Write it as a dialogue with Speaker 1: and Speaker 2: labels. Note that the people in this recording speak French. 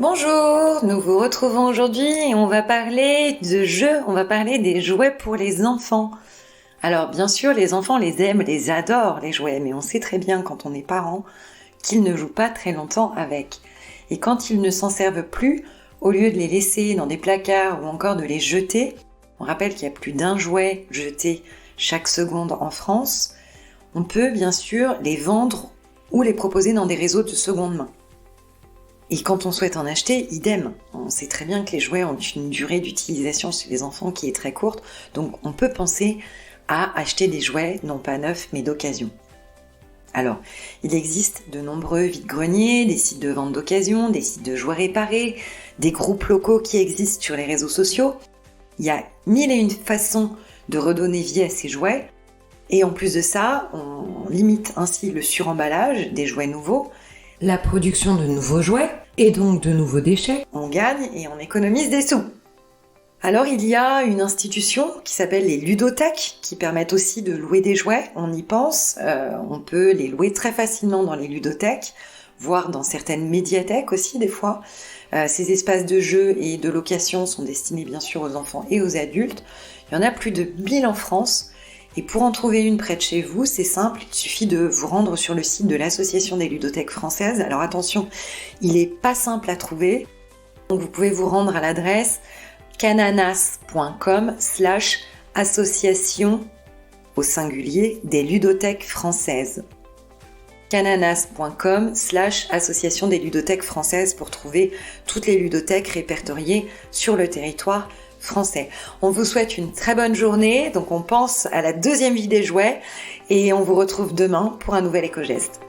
Speaker 1: Bonjour, nous vous retrouvons aujourd'hui et on va parler de jeux, on va parler des jouets pour les enfants. Alors bien sûr, les enfants les aiment, les adorent les jouets, mais on sait très bien quand on est parent qu'ils ne jouent pas très longtemps avec. Et quand ils ne s'en servent plus, au lieu de les laisser dans des placards ou encore de les jeter, on rappelle qu'il y a plus d'un jouet jeté chaque seconde en France, on peut bien sûr les vendre ou les proposer dans des réseaux de seconde main. Et quand on souhaite en acheter, idem. On sait très bien que les jouets ont une durée d'utilisation chez les enfants qui est très courte, donc on peut penser à acheter des jouets, non pas neufs, mais d'occasion. Alors, il existe de nombreux vide-greniers, des sites de vente d'occasion, des sites de jouets réparés, des groupes locaux qui existent sur les réseaux sociaux. Il y a 1001 façons de redonner vie à ces jouets, et en plus de ça, on limite ainsi le suremballage des jouets nouveaux, la production de nouveaux jouets, et donc de nouveaux déchets. On gagne et on économise des sous. Alors il y a une institution qui s'appelle les ludothèques, qui permettent aussi de louer des jouets, on y pense, on peut les louer très facilement dans les ludothèques, voire dans certaines médiathèques aussi des fois. Ces espaces de jeu et de location sont destinés bien sûr aux enfants et aux adultes. Il y en a plus de 1000 en France. Et pour en trouver une près de chez vous, c'est simple, il suffit de vous rendre sur le site de l'Association des ludothèques françaises. Alors attention, il n'est pas simple à trouver. Donc vous pouvez vous rendre à l'adresse cananas.com/association au singulier des ludothèques françaises. cananas.com/association des ludothèques françaises pour trouver toutes les ludothèques répertoriées sur le territoire français. On vous souhaite une très bonne journée, donc on pense à la deuxième vie des jouets et on vous retrouve demain pour un nouvel éco-geste.